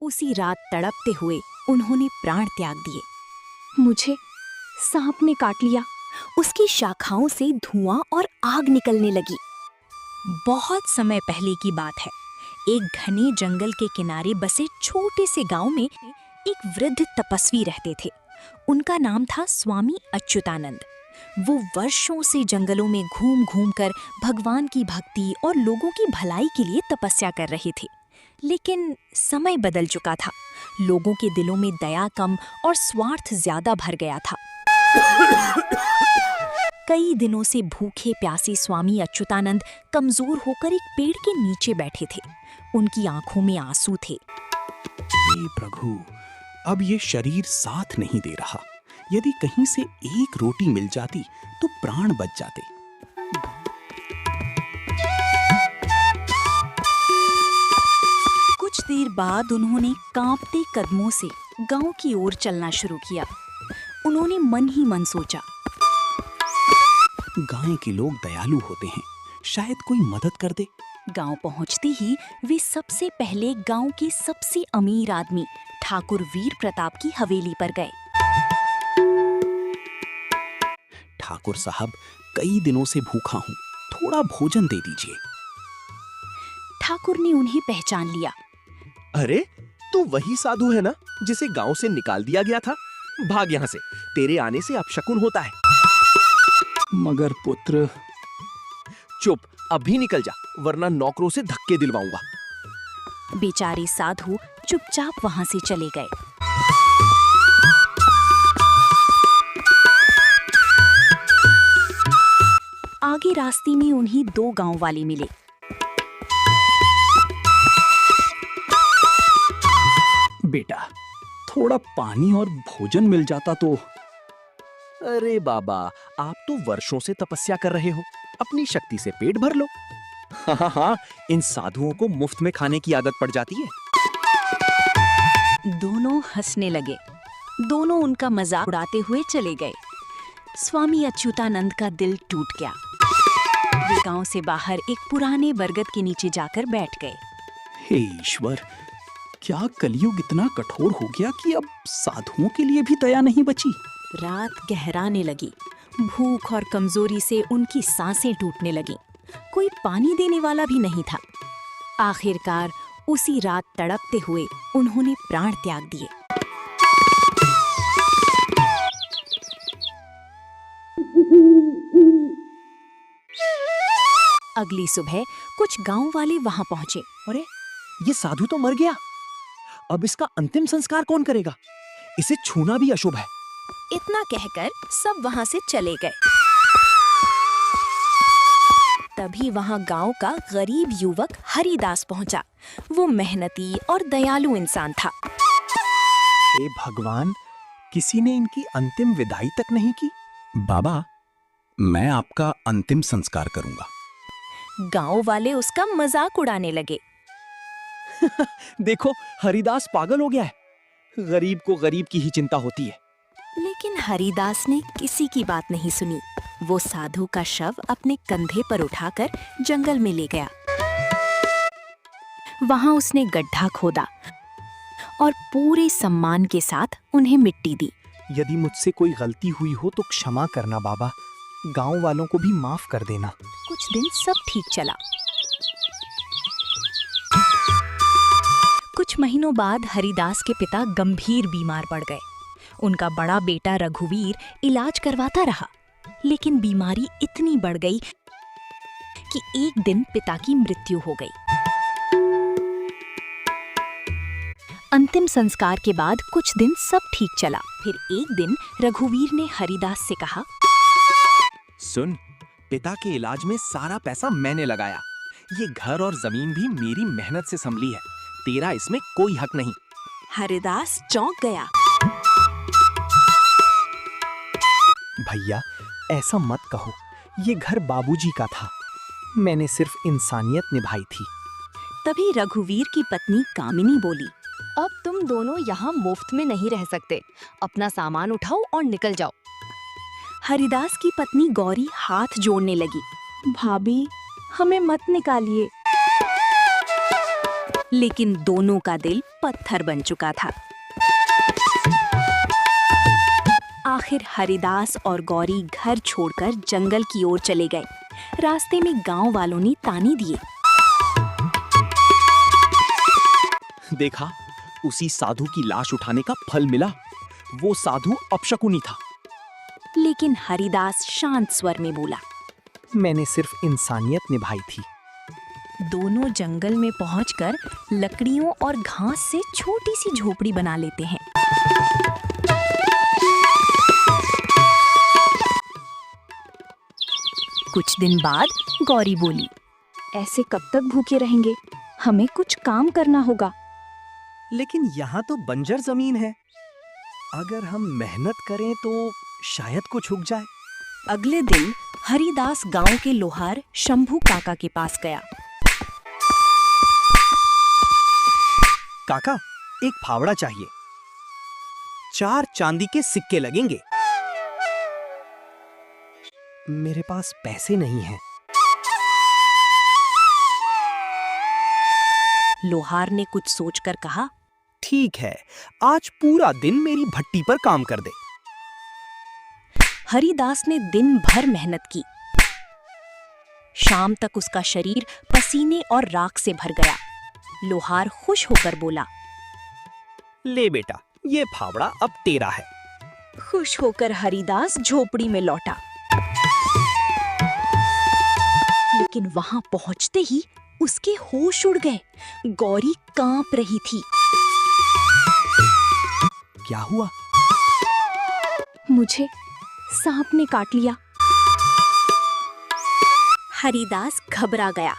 उसी रात तड़पते हुए उन्होंने प्राण त्याग दिए। मुझे सांप ने काट लिया। उसकी शाखाओं से धुआं और आग निकलने लगी। बहुत समय पहले की बात है। एक घने जंगल के किनारे बसे छोटे से गांव में एक वृद्ध तपस्वी रहते थे। उनका नाम था स्वामी अच्युतानंद। वो वर्षों से जंगलों में घूम घूम कर भगवान की भक्ति और लोगों की भलाई के लिए तपस्या कर रहे थे। लेकिन समय बदल चुका था। लोगों के दिलों में दया कम और स्वार्थ ज्यादा भर गया था। कई दिनों से भूखे प्यासे स्वामी अच्युतानंद कमजोर होकर एक पेड़ के नीचे बैठे थे। उनकी आंखों में आंसू थे। हे प्रभु, अब ये शरीर साथ नहीं दे रहा। यदि कहीं से एक रोटी मिल जाती तो प्राण बच जाते। कुछ देर बाद उन्होंने कांपते कदमों से गांव की ओर चलना शुरू किया। उन्होंने मन ही मन सोचा, गांव के लोग दयालु होते हैं, शायद कोई मदद कर दे। गांव पहुंचते ही वे सबसे पहले गांव के सबसे अमीर आदमी ठाकुर वीर प्रताप की हवेली पर गए। ठाकुर साहब, कई दिनों से भूखा हूँ, थोड़ा भोजन दे दीजिए। ठाकुर ने उन्हें पहचान लिया। अरे, तू वही साधु है ना जिसे गांव से निकाल दिया गया था? भाग यहाँ से, तेरे आने से अपशकुन होता है। मगर पुत्र। चुप, अभी निकल जा, वरना नौकरों से धक्के दिलवाऊंगा। बेचारे साधु चुपचाप वहां से चले गए। आगे रास्ते में उन्हें दो गांव वाले मिले। बेटा, थोड़ा पानी और भोजन मिल जाता तो। अरे बाबा, आप तो वर्षों से तपस्या कर रहे हो, अपनी शक्ति से पेट भर लो। हाँ, इन साधुओं को मुफ्त में खाने की आदत पड़ जाती है। दोनों हंसने लगे। दोनों उनका मजाक उड़ाते हुए चले गए। स्वामी अच्युतानंद का दिल टूट गया। वे गांव से बाहर एक पुराने बरगद के नीचे जाकर बैठ गए। हे ईश्वर, क्या कलयुग इतना कठोर हो गया कि अब साधुओं के लिए भी दया नहीं बची। रात गहराने लगी। भूख और कमजोरी से उनकी सांसें टूटने लगीं। कोई पानी देने वाला भी नहीं था। आखिरकार उसी रात तड़पते हुए उन्होंने प्राण त्याग दिए। अगली सुबह कुछ गांव वाले वहां पहुंचे। अरे, ये साधु तो मर गया। अब इसका अंतिम संस्कार कौन करेगा? इसे छूना भी अशुभ है। इतना कहकर सब वहां से चले गए। तभी वहां गांव का गरीब युवक हरिदास पहुंचा। वो मेहनती और दयालु इंसान था। हे भगवान, किसी ने इनकी अंतिम विदाई तक नहीं की। बाबा, मैं आपका अंतिम संस्कार करूंगा। गांव वाले उसका मजाक उड़ाने लगे। देखो, हरिदास पागल हो गया है। गरीब को गरीब की ही चिंता होती है। लेकिन हरिदास ने किसी की बात नहीं सुनी। वो साधु का शव अपने कंधे पर उठाकर जंगल में ले गया। वहां उसने गड्ढा खोदा और पूरे सम्मान के साथ उन्हें मिट्टी दी। यदि मुझसे कोई गलती हुई हो तो क्षमा करना बाबा। गांव वालों को भी माफ कर देना। कुछ दिन सब ठीक चला। कुछ महीनों बाद हरिदास के पिता गंभीर बीमार पड़ गए। उनका बड़ा बेटा रघुवीर इलाज करवाता रहा, लेकिन बीमारी इतनी बढ़ गई कि एक दिन पिता की मृत्यु हो गई। अंतिम संस्कार के बाद कुछ दिन सब ठीक चला। फिर एक दिन रघुवीर ने हरिदास से कहा, सुन, पिता के इलाज में सारा पैसा मैंने लगाया। ये घर और जमीन भी मेरी मेहनत से संभली है। तेरा इसमें कोई हक नहीं। हरिदास चौंक गया। भैया, ऐसा मत कहो। ये घर बाबूजी का था। मैंने सिर्फ इंसानियत निभाई थी। तभी रघुवीर की पत्नी कामिनी बोली, अब तुम दोनों यहाँ मुफ्त में नहीं रह सकते। अपना सामान उठाओ और निकल जाओ। हरिदास की पत्नी गौरी हाथ जोड़ने लगी। भाभी, हमें मत निकालिए। लेकिन दोनों का दिल पत्थर बन चुका था। आखिर हरिदास और गौरी घर छोड़कर जंगल की ओर चले गए। रास्ते में गांव वालों ने ताने दिए। देखा, उसी साधु की लाश उठाने का फल मिला। वो साधु अपशकुनी था। लेकिन हरिदास शांत स्वर में बोला, मैंने सिर्फ इंसानियत निभाई थी। दोनों जंगल में पहुंचकर लकड़ियों और घास से छोटी सी झोपड़ी बना लेते हैं। कुछ दिन बाद गौरी बोली, ऐसे कब तक भूखे रहेंगे? हमें कुछ काम करना होगा। लेकिन यहाँ तो बंजर जमीन है। अगर हम मेहनत करें तो शायद कुछ उग जाए। अगले दिन हरिदास गांव के लोहार शंभू काका के पास गया। काका, एक फावड़ा चाहिए। 4 चांदी के सिक्के लगेंगे। मेरे पास पैसे नहीं हैं। लोहार ने कुछ सोचकर कहा, ठीक है, आज पूरा दिन मेरी भट्टी पर काम कर दे। हरिदास ने दिन भर मेहनत की। शाम तक उसका शरीर पसीने और राख से भर गया। लोहार खुश होकर बोला, ले बेटा, ये फावड़ा अब तेरा है। खुश होकर हरिदास झोपड़ी में लौटा। लेकिन वहां पहुंचते ही उसके होश उड़ गए। गौरी कांप रही थी। क्या हुआ? मुझे सांप ने काट लिया। हरिदास घबरा गया।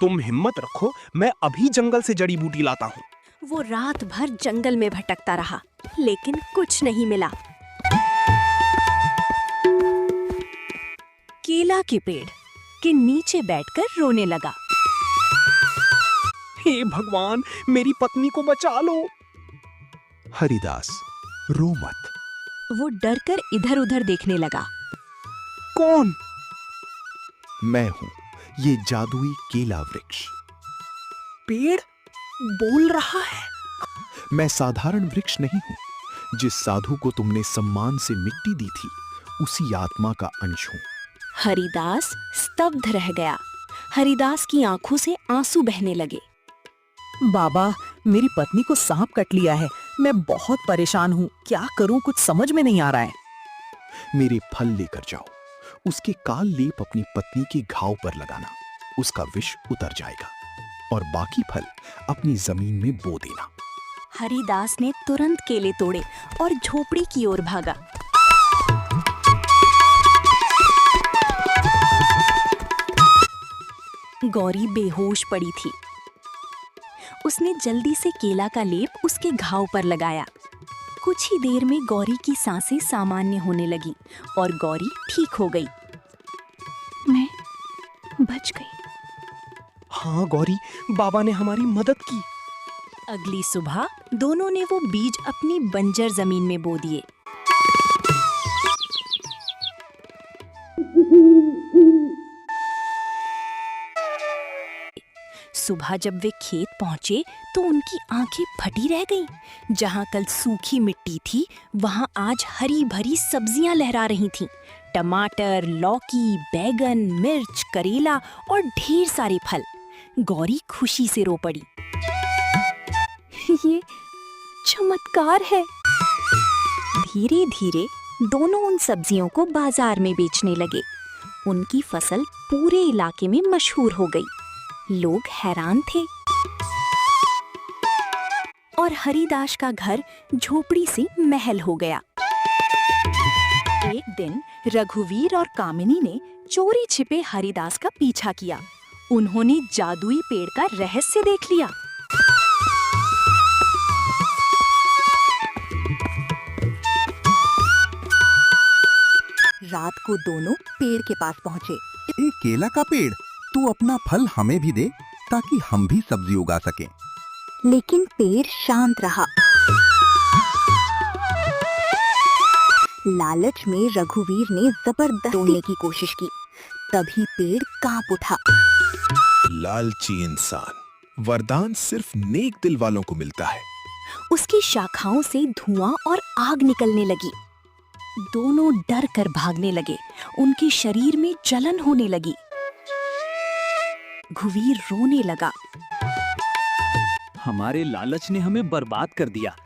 तुम हिम्मत रखो, मैं अभी जंगल से जड़ी बूटी लाता हूँ। वो रात भर जंगल में भटकता रहा, लेकिन कुछ नहीं मिला। केला के पेड़ के नीचे बैठकर रोने लगा। हे भगवान, मेरी पत्नी को बचा लो। हरिदास, रो मत। वो डरकर इधर-उधर देखने लगा। कौन? मैं हूं, ये जादुई केला वृक्ष। पेड़ बोल रहा है। मैं साधारण वृक्ष नहीं हूं। जिस साधु को तुमने सम्मान से मिट्टी दी थी, उसी आत्मा का अंश हूं। हरिदास स्तब्ध रह गया। हरिदास की आंखों से आंसू बहने लगे। बाबा, मेरी पत्नी को सांप कट लिया है। मैं बहुत परेशान हूँ। क्या करूँ, कुछ समझ में नहीं आ रहा है। मेरे फल लेकर जाओ। उसके काल लेप अपनी पत्नी के घाव पर लगाना। उसका विष उतर जाएगा और बाकी फल अपनी जमीन में बो देना। हरिदास ने तुरंत केले तोड़े और झोपड़ी की ओर भागा। गौरी बेहोश पड़ी थी। उसने जल्दी से केला का लेप उसके घाव पर लगाया। कुछ ही देर में गौरी की सांसें सामान्य होने लगी और गौरी ठीक हो गई। मैं बच गई। हाँ गौरी, बाबा ने हमारी मदद की। अगली सुबह दोनों ने वो बीज अपनी बंजर जमीन में बो दिए। सुबह जब वे खेत पहुंचे तो उनकी आंखें फटी रह गईं। जहां कल सूखी मिट्टी थी, वहां आज हरी भरी सब्जियां लहरा रही थीं। टमाटर, लौकी, बैगन, मिर्च, करेला और ढेर सारे फल। गौरी खुशी से रो पड़ी। ये चमत्कार है। धीरे धीरे दोनों उन सब्जियों को बाजार में बेचने लगे। उनकी फसल पूरे इलाके में मशहूर हो गई। लोग हैरान थे और हरिदास का घर झोपड़ी से महल हो गया। एक दिन रघुवीर और कामिनी ने चोरी छिपे हरिदास का पीछा किया। उन्होंने जादुई पेड़ का रहस्य देख लिया। रात को दोनों पेड़ के पास पहुँचे। ए केला का पेड़, तू अपना फल हमें भी दे ताकि हम भी सब्जी उगा सकें। लेकिन पेड़ शांत रहा। लालच में रघुवीर ने जबरदस्ती तोड़ने की कोशिश की। तभी पेड़ कांप उठा। लालची इंसान, वरदान सिर्फ नेक दिल वालों को मिलता है। उसकी शाखाओं से धुआं और आग निकलने लगी। दोनों डर कर भागने लगे। उनके शरीर में जलन होने लगी। घुवीर रोने लगा। हमारे लालच ने हमें बर्बाद कर दिया।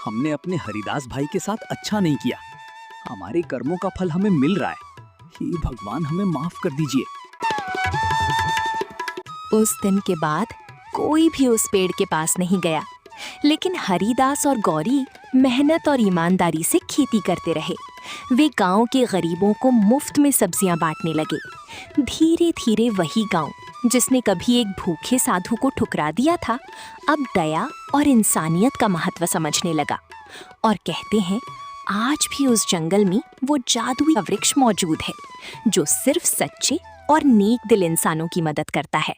हमने अपने हरिदास भाई के साथ अच्छा नहीं किया। हमारे कर्मों का फल हमें मिल रहा है। हे भगवान, हमें माफ कर दीजिए। उस दिन के बाद कोई भी उस पेड़ के पास नहीं गया, लेकिन हरिदास और गौरी मेहनत और ईमानदारी से खेती करते रहे। वे गांव के गरीबों को मुफ्त में सब्जियां बांटने लगे। धीरे धीरे वही गांव जिसने कभी एक भूखे साधु को ठुकरा दिया था, अब दया और इंसानियत का महत्व समझने लगा। और कहते हैं, आज भी उस जंगल में वो जादुई वृक्ष मौजूद है जो सिर्फ सच्चे और नेक दिल इंसानों की मदद करता है।